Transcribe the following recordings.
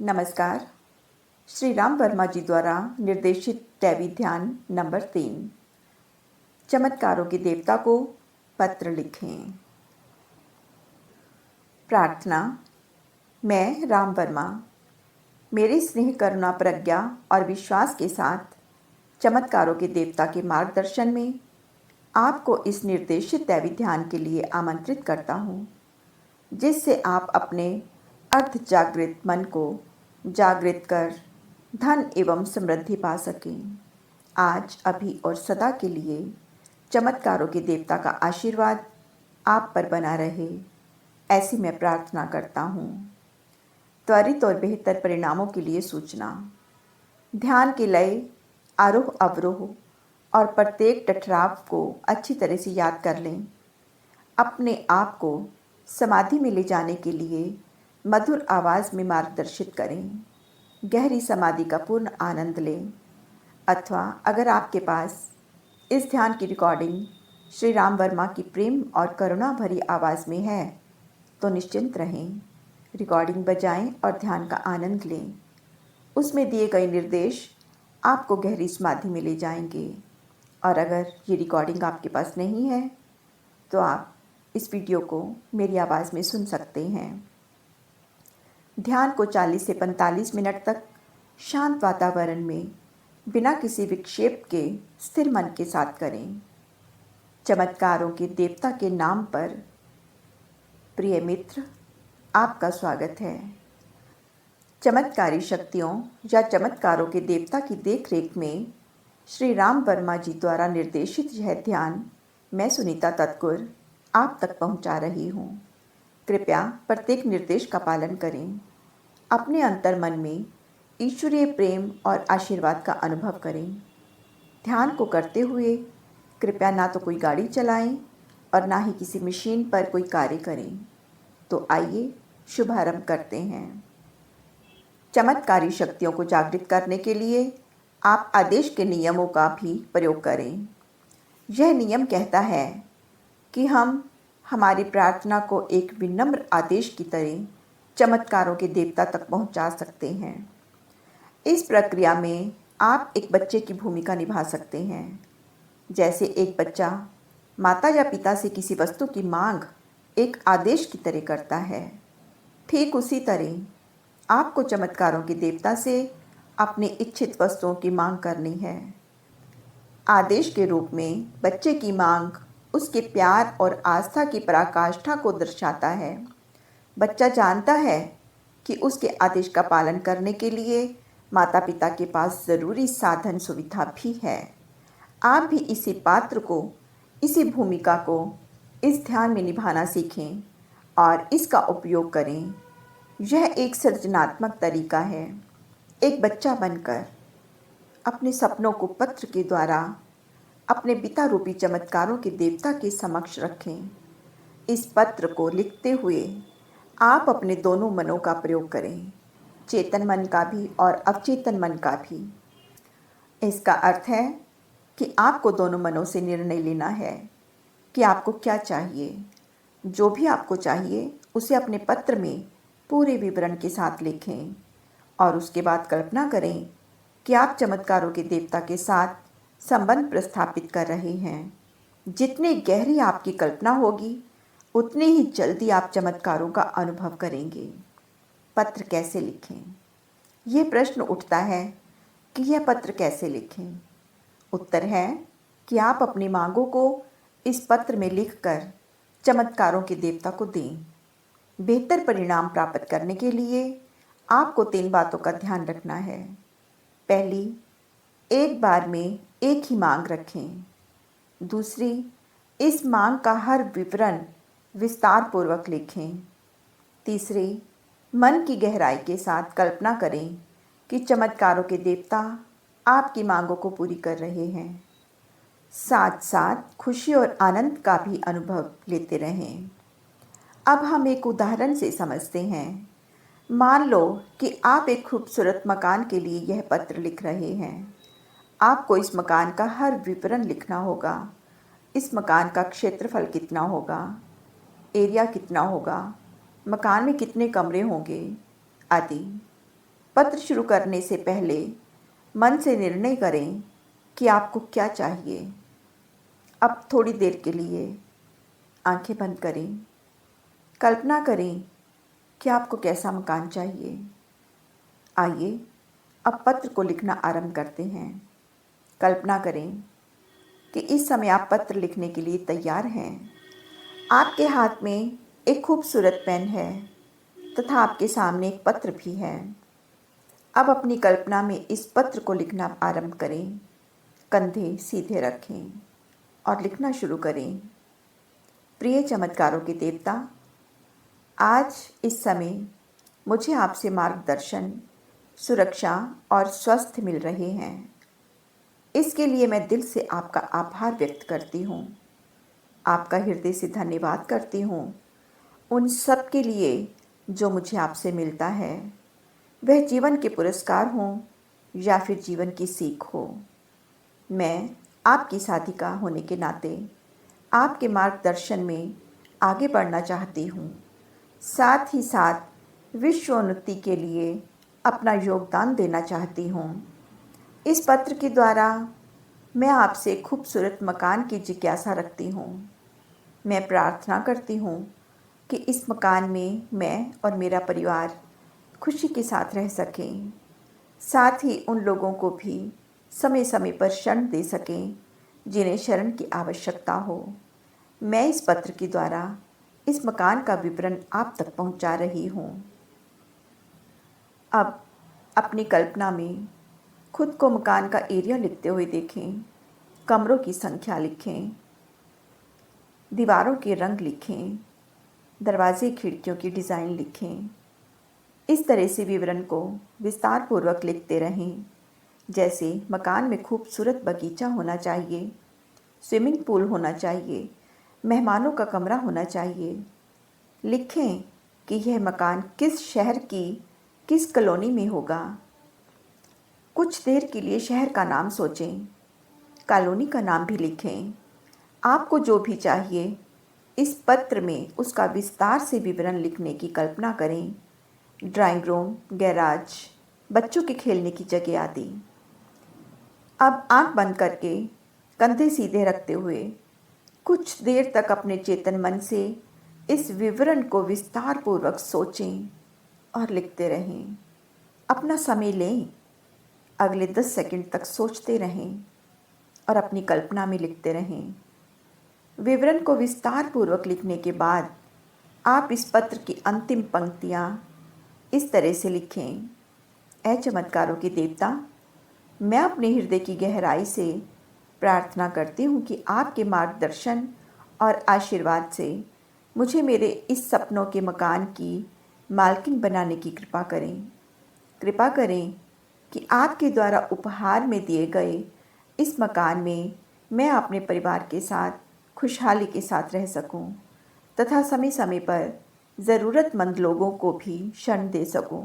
नमस्कार। श्री राम वर्मा जी द्वारा निर्देशित दैवी ध्यान नंबर 3। चमत्कारों के देवता को पत्र लिखें। प्रार्थना। मैं राम वर्मा मेरे स्नेह, करुणा, प्रज्ञा और विश्वास के साथ चमत्कारों के देवता के मार्गदर्शन में आपको इस निर्देशित दैवी ध्यान के लिए आमंत्रित करता हूँ, जिससे आप अपने अर्ध जागृत मन को जागृत कर धन एवं समृद्धि पा सकें। आज, अभी और सदा के लिए चमत्कारों के देवता का आशीर्वाद आप पर बना रहे, ऐसी मैं प्रार्थना करता हूँ। त्वरित और बेहतर परिणामों के लिए सूचना। ध्यान के लय, आरोह अवरोह और प्रत्येक टकराव को अच्छी तरह से याद कर लें। अपने आप को समाधि में ले जाने के लिए मधुर आवाज़ में मार्गदर्शित करें। गहरी समाधि का पूर्ण आनंद लें। अथवा अगर आपके पास इस ध्यान की रिकॉर्डिंग श्री राम वर्मा की प्रेम और करुणा भरी आवाज़ में है, तो निश्चिंत रहें। रिकॉर्डिंग बजाएं और ध्यान का आनंद लें। उसमें दिए गए निर्देश आपको गहरी समाधि में ले जाएंगे। और अगर ये रिकॉर्डिंग आपके पास नहीं है, तो आप इस वीडियो को मेरी आवाज़ में सुन सकते हैं। ध्यान को 40 से 45 मिनट तक शांत वातावरण में बिना किसी विक्षेप के स्थिर मन के साथ करें। चमत्कारों के देवता के नाम पर प्रिय मित्र, आपका स्वागत है। चमत्कारी शक्तियों या चमत्कारों के देवता की देखरेख में श्री राम वर्मा जी द्वारा निर्देशित यह ध्यान मैं सुनीता तत्कुर आप तक पहुंचा रही हूं। कृपया प्रत्येक निर्देश का पालन करें। अपने अंतर मन में ईश्वरीय प्रेम और आशीर्वाद का अनुभव करें। ध्यान को करते हुए कृपया ना तो कोई गाड़ी चलाएं और ना ही किसी मशीन पर कोई कार्य करें। तो आइए शुभारंभ करते हैं। चमत्कारी शक्तियों को जागृत करने के लिए आप आदेश के नियमों का भी प्रयोग करें। यह नियम कहता है कि हम हमारी प्रार्थना को एक विनम्र आदेश की तरह चमत्कारों के देवता तक पहुंचा सकते हैं। इस प्रक्रिया में आप एक बच्चे की भूमिका निभा सकते हैं। जैसे एक बच्चा माता या पिता से किसी वस्तु की मांग एक आदेश की तरह करता है, ठीक उसी तरह आपको चमत्कारों के देवता से अपनी इच्छित वस्तुओं की मांग करनी है। आदेश के रूप में बच्चे की मांग उसके प्यार और आस्था की पराकाष्ठा को दर्शाता है। बच्चा जानता है कि उसके आदेश का पालन करने के लिए माता पिता के पास ज़रूरी साधन सुविधा भी है। आप भी इसी पात्र को, इसी भूमिका को इस ध्यान में निभाना सीखें और इसका उपयोग करें। यह एक सृजनात्मक तरीका है। एक बच्चा बनकर अपने सपनों को पत्र के द्वारा अपने पिता रूपी चमत्कारों के देवता के समक्ष रखें। इस पत्र को लिखते हुए आप अपने दोनों मनों का प्रयोग करें, चेतन मन का भी और अवचेतन मन का भी। इसका अर्थ है कि आपको दोनों मनों से निर्णय लेना है कि आपको क्या चाहिए। जो भी आपको चाहिए उसे अपने पत्र में पूरे विवरण के साथ लिखें और उसके बाद कल्पना करें कि आप चमत्कारों के देवता के साथ संबंध प्रस्थापित कर रहे हैं। जितनी गहरी आपकी कल्पना होगी, उतने ही जल्दी आप चमत्कारों का अनुभव करेंगे। पत्र कैसे लिखें? ये प्रश्न उठता है कि यह पत्र कैसे लिखें? उत्तर है कि आप अपनी मांगों को इस पत्र में लिखकर चमत्कारों के देवता को दें। बेहतर परिणाम प्राप्त करने के लिए आपको 3 बातों का ध्यान रखना है। पहली, एक बार में एक ही मांग रखें। दूसरी, इस मांग का हर विवरण विस्तार पूर्वक लिखें। तीसरी, मन की गहराई के साथ कल्पना करें कि चमत्कारों के देवता आपकी मांगों को पूरी कर रहे हैं। साथ साथ खुशी और आनंद का भी अनुभव लेते रहें। अब हम एक उदाहरण से समझते हैं। मान लो कि आप एक खूबसूरत मकान के लिए यह पत्र लिख रहे हैं। आपको इस मकान का हर विवरण लिखना होगा। इस मकान का क्षेत्रफल कितना होगा, एरिया कितना होगा, मकान में कितने कमरे होंगे आदि। पत्र शुरू करने से पहले मन से निर्णय करें कि आपको क्या चाहिए। अब थोड़ी देर के लिए आंखें बंद करें। कल्पना करें कि आपको कैसा मकान चाहिए। आइए अब पत्र को लिखना आरंभ करते हैं। कल्पना करें कि इस समय आप पत्र लिखने के लिए तैयार हैं। आपके हाथ में एक खूबसूरत पेन है तथा आपके सामने एक पत्र भी है। अब अपनी कल्पना में इस पत्र को लिखना आरंभ करें। कंधे सीधे रखें और लिखना शुरू करें। प्रिय चमत्कारों के देवता, आज इस समय मुझे आपसे मार्गदर्शन, सुरक्षा और स्वास्थ्य मिल रहे हैं। इसके लिए मैं दिल से आपका आभार व्यक्त करती हूँ। आपका हृदय से धन्यवाद करती हूँ उन सब के लिए जो मुझे आपसे मिलता है, वह जीवन के पुरस्कार हों या फिर जीवन की सीख हो। मैं आपकी साथिका होने के नाते आपके मार्गदर्शन में आगे बढ़ना चाहती हूँ। साथ ही साथ विश्वोन्नति के लिए अपना योगदान देना चाहती हूँ। इस पत्र के द्वारा मैं आपसे खूबसूरत मकान की जिज्ञासा रखती हूँ। मैं प्रार्थना करती हूँ कि इस मकान में मैं और मेरा परिवार खुशी के साथ रह सकें, साथ ही उन लोगों को भी समय समय पर शरण दे सकें जिन्हें शरण की आवश्यकता हो। मैं इस पत्र के द्वारा इस मकान का विवरण आप तक पहुंचा रही हूं। अब अपनी कल्पना में खुद को मकान का एरिया लिखते हुए देखें। कमरों की संख्या लिखें, दीवारों के रंग लिखें, दरवाजे खिड़कियों की डिज़ाइन लिखें। इस तरह से विवरण को विस्तार पूर्वक लिखते रहें। जैसे मकान में खूबसूरत बगीचा होना चाहिए, स्विमिंग पूल होना चाहिए, मेहमानों का कमरा होना चाहिए। लिखें कि यह मकान किस शहर की किस कॉलोनी में होगा। कुछ देर के लिए शहर का नाम सोचें, कॉलोनी का नाम भी लिखें। आपको जो भी चाहिए इस पत्र में उसका विस्तार से विवरण लिखने की कल्पना करें। ड्राइंग रूम, गैराज, बच्चों के खेलने की जगह आदि। अब आंख बंद करके कंधे सीधे रखते हुए कुछ देर तक अपने चेतन मन से इस विवरण को विस्तार पूर्वक सोचें और लिखते रहें। अपना समय लें, अगले 10 सेकंड तक सोचते रहें और अपनी कल्पना में लिखते रहें। विवरण को विस्तार पूर्वक लिखने के बाद आप इस पत्र की अंतिम पंक्तियाँ इस तरह से लिखें। ऐ चमत्कारों के देवता, मैं अपने हृदय की गहराई से प्रार्थना करती हूँ कि आपके मार्गदर्शन और आशीर्वाद से मुझे मेरे इस सपनों के मकान की मालकिन बनाने की कृपा करें। कृपा करें कि आपके द्वारा उपहार में दिए गए इस मकान में मैं अपने परिवार के साथ खुशहाली के साथ रह सकूं तथा समय समय पर ज़रूरतमंद लोगों को भी शरण दे सकूं।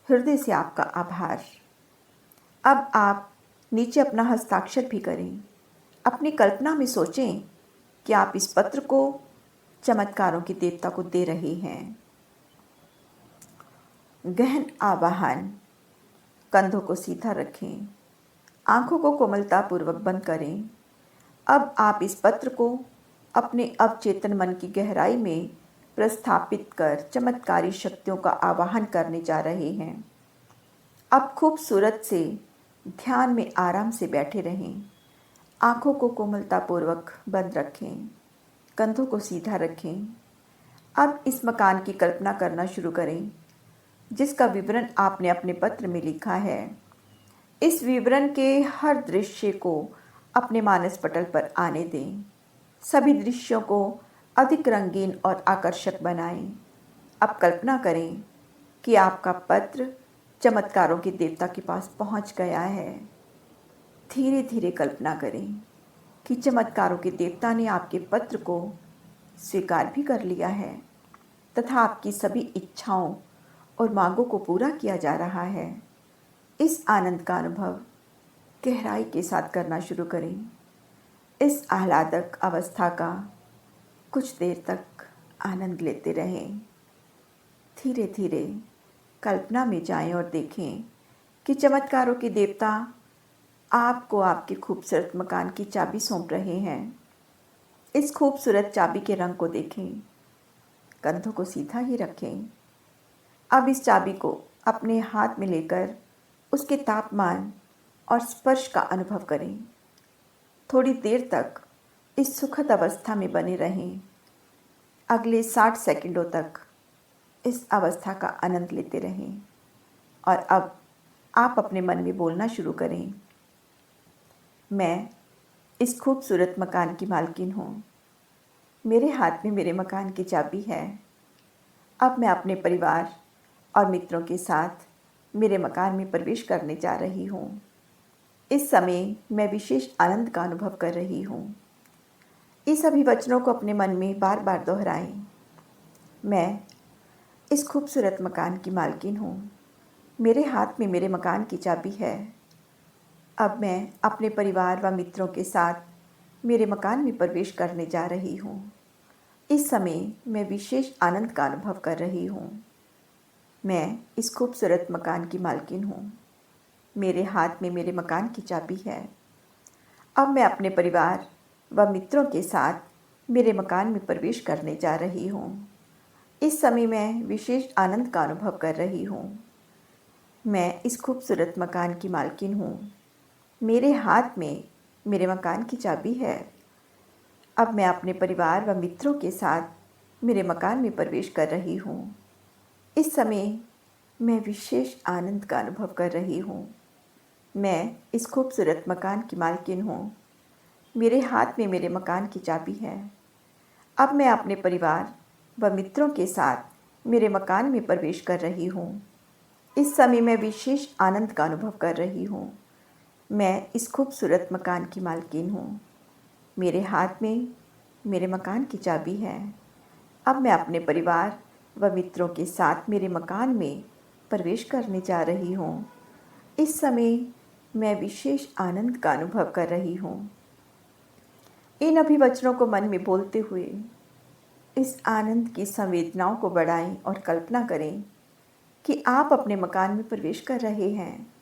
हृदय से आपका आभार। अब आप नीचे अपना हस्ताक्षर भी करें। अपनी कल्पना में सोचें कि आप इस पत्र को चमत्कारों के देवता को दे रहे हैं। गहन आवाहन। कंधों को सीधा रखें, आंखों को कोमलतापूर्वक बंद करें। अब आप इस पत्र को अपने अवचेतन मन की गहराई में प्रस्थापित कर चमत्कारी शक्तियों का आवाहन करने जा रहे हैं। अब खूबसूरत से ध्यान में आराम से बैठे रहें। आंखों को कोमलतापूर्वक बंद रखें, कंधों को सीधा रखें। अब इस मकान की कल्पना करना शुरू करें जिसका विवरण आपने अपने पत्र में लिखा है। इस विवरण के हर दृश्य को अपने मानस पटल पर आने दें। सभी दृश्यों को अधिक रंगीन और आकर्षक बनाएं। अब कल्पना करें कि आपका पत्र चमत्कारों के देवता के पास पहुंच गया है। धीरे धीरे कल्पना करें कि चमत्कारों के देवता ने आपके पत्र को स्वीकार भी कर लिया है तथा आपकी सभी इच्छाओं और मांगों को पूरा किया जा रहा है। इस आनंद का अनुभव गहराई के साथ करना शुरू करें। इस आह्लादक अवस्था का कुछ देर तक आनंद लेते रहें। धीरे धीरे कल्पना में जाएं और देखें कि चमत्कारों के देवता आपको आपके खूबसूरत मकान की चाबी सौंप रहे हैं। इस खूबसूरत चाबी के रंग को देखें, कंधों को सीधा ही रखें। अब इस चाबी को अपने हाथ में लेकर उसके तापमान और स्पर्श का अनुभव करें। थोड़ी देर तक इस सुखद अवस्था में बने रहें। अगले 60 सेकंडों तक इस अवस्था का आनंद लेते रहें। और अब आप अपने मन में बोलना शुरू करें, मैं इस खूबसूरत मकान की मालकिन हूँ। मेरे हाथ में मेरे मकान की चाबी है। अब मैं अपने परिवार और मित्रों के साथ मेरे मकान में प्रवेश करने जा रही हूँ। इस समय मैं विशेष आनंद का अनुभव कर रही हूँ। इस अभिवचनों को अपने मन में बार बार दोहराएं। मैं इस खूबसूरत मकान की मालकिन हूँ। मेरे हाथ में मेरे मकान की चाबी है। अब मैं अपने परिवार व मित्रों के साथ मेरे मकान में प्रवेश करने जा रही हूँ। इस समय मैं विशेष आनंद का अनुभव कर रही हूँ। मैं इस खूबसूरत मकान की मालकिन हूँ। मेरे हाथ में मेरे मकान की चाबी है। अब मैं अपने परिवार व मित्रों के साथ मेरे मकान में प्रवेश करने जा रही हूँ। इस समय मैं विशेष आनंद का अनुभव कर रही हूँ। मैं इस खूबसूरत मकान की मालकिन हूँ। मेरे हाथ में मेरे मकान की चाबी है। अब मैं अपने परिवार व मित्रों के साथ मेरे मकान में प्रवेश कर रही हूँ। इस समय मैं विशेष आनंद का अनुभव कर रही हूँ। मैं इस खूबसूरत मकान की मालकिन हूँ। मेरे हाथ में मेरे मकान की चाबी है। अब मैं अपने परिवार व मित्रों के साथ मेरे मकान में प्रवेश कर रही हूँ। इस समय मैं विशेष आनंद का अनुभव कर रही हूँ। मैं इस खूबसूरत मकान की मालकिन हूँ। मेरे हाथ में मेरे मकान की चाबी है। अब मैं अपने परिवार व मित्रों के साथ मेरे मकान में प्रवेश करने जा रही हूँ। इस समय मैं विशेष आनंद का अनुभव कर रही हूँ। इन अभिवचनों को मन में बोलते हुए इस आनंद की संवेदनाओं को बढ़ाएं और कल्पना करें कि आप अपने मकान में प्रवेश कर रहे हैं।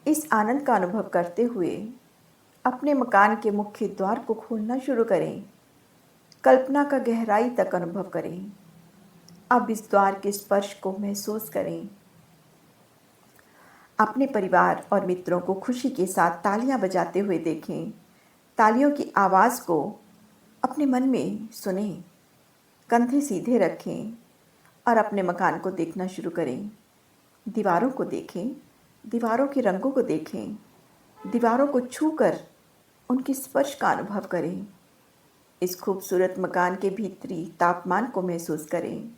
इस आनंद का अनुभव करते हुए अपने मकान के मुख्य द्वार को खोलना शुरू करें। कल्पना का गहराई तक अनुभव करें। अब इस द्वार के स्पर्श को महसूस करें। अपने परिवार और मित्रों को खुशी के साथ तालियां बजाते हुए देखें। तालियों की आवाज़ को अपने मन में सुनें। कंधे सीधे रखें और अपने मकान को देखना शुरू करें। दीवारों को देखें, दीवारों के रंगों को देखें, दीवारों को छूकर उनके स्पर्श का अनुभव करें। इस खूबसूरत मकान के भीतरी तापमान को महसूस करें।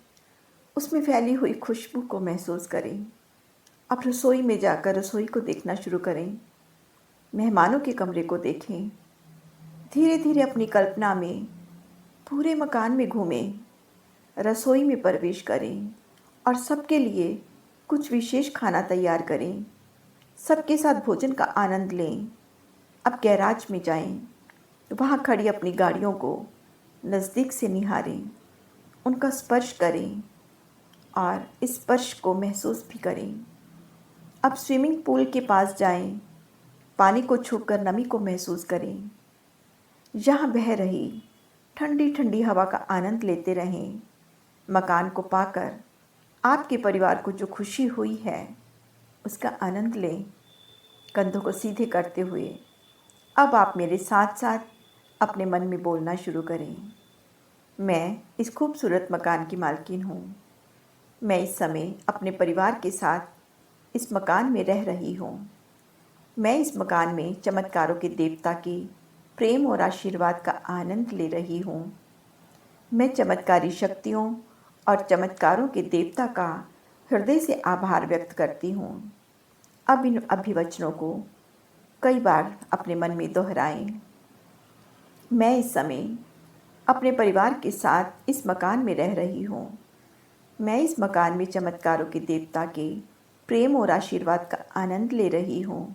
उसमें फैली हुई खुशबू को महसूस करें। अब रसोई में जाकर रसोई को देखना शुरू करें। मेहमानों के कमरे को देखें। धीरे धीरे अपनी कल्पना में पूरे मकान में घूमें। रसोई में प्रवेश करें और सबके लिए कुछ विशेष खाना तैयार करें। सबके साथ भोजन का आनंद लें। अब गैराज में जाएं। वहाँ खड़ी अपनी गाड़ियों को नज़दीक से निहारें, उनका स्पर्श करें और इस स्पर्श को महसूस भी करें। अब स्विमिंग पूल के पास जाएं, पानी को छूकर नमी को महसूस करें। यहाँ बह रही ठंडी ठंडी हवा का आनंद लेते रहें। मकान को पाकर आपके परिवार को जो खुशी हुई है उसका आनंद लें। कंधों को सीधे करते हुए अब आप मेरे साथ साथ अपने मन में बोलना शुरू करें, मैं इस खूबसूरत मकान की मालकिन हूँ। मैं इस समय अपने परिवार के साथ इस मकान में रह रही हूँ। मैं इस मकान में चमत्कारों के देवता के प्रेम और आशीर्वाद का आनंद ले रही हूँ। मैं चमत्कारी शक्तियों और चमत्कारों के देवता का हृदय से आभार व्यक्त करती हूँ। अब इन अभिवचनों को कई बार अपने मन में दोहराएं। मैं इस समय अपने परिवार के साथ इस मकान में रह रही हूँ। मैं इस मकान में चमत्कारों के देवता के प्रेम और आशीर्वाद का आनंद ले रही हूँ।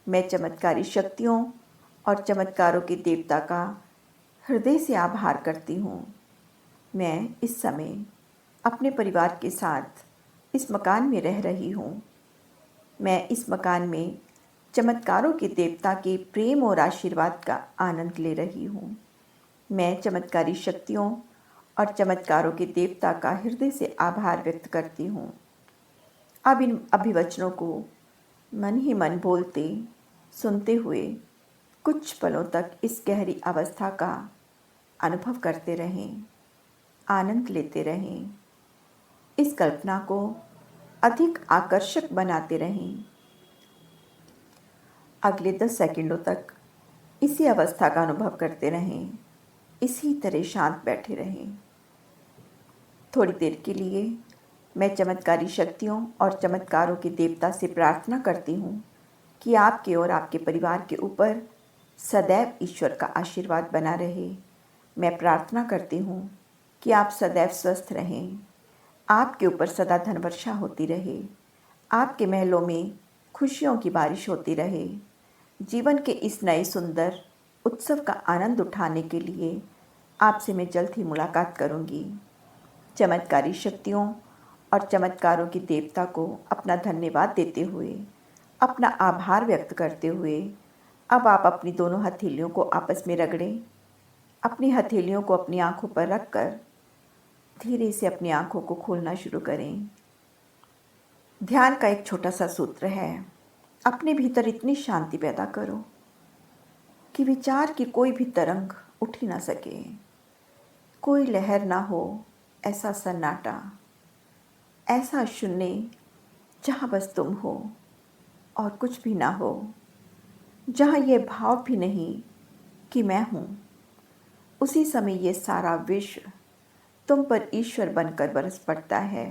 मैं चमत्कारी शक्तियों और चमत्कारों के देवता का हृदय से आभार करती हूँ। मैं इस समय अपने परिवार के साथ इस मकान में रह रही हूँ। मैं इस मकान में चमत्कारों के देवता के प्रेम और आशीर्वाद का आनंद ले रही हूँ। मैं चमत्कारी शक्तियों और चमत्कारों के देवता का हृदय से आभार व्यक्त करती हूँ। अब इन अभिवचनों को मन ही मन बोलते, सुनते हुए कुछ पलों तक इस गहरी अवस्था का अनुभव करते रहें, आनंद लेते रहें। इस कल्पना को अधिक आकर्षक बनाते रहें। अगले 10 सेकंडों तक इसी अवस्था का अनुभव करते रहें, इसी तरह शांत बैठे रहें। थोड़ी देर के लिए मैं चमत्कारी शक्तियों और चमत्कारों के देवता से प्रार्थना करती हूँ कि आपके और आपके परिवार के ऊपर सदैव ईश्वर का आशीर्वाद बना रहे। मैं प्रार्थना करती हूँ कि आप सदैव स्वस्थ रहें, आपके ऊपर सदा धन वर्षा होती रहे, आपके महलों में खुशियों की बारिश होती रहे। जीवन के इस नए सुंदर उत्सव का आनंद उठाने के लिए आपसे मैं जल्द ही मुलाकात करूँगी। चमत्कारी शक्तियों और चमत्कारों की देवता को अपना धन्यवाद देते हुए, अपना आभार व्यक्त करते हुए अब आप अपनी दोनों हथेलियों को आपस में रगड़ें। अपनी हथेलियों को अपनी आंखों पर रखकर धीरे से अपनी आंखों को खोलना शुरू करें। ध्यान का एक छोटा सा सूत्र है, अपने भीतर इतनी शांति पैदा करो कि विचार की कोई भी तरंग उठ ही ना सके, कोई लहर ना हो। ऐसा सन्नाटा, ऐसा शून्य जहाँ बस तुम हो और कुछ भी ना हो, जहाँ ये भाव भी नहीं कि मैं हूँ। उसी समय ये सारा विश्व तुम पर ईश्वर बनकर बरस पड़ता है।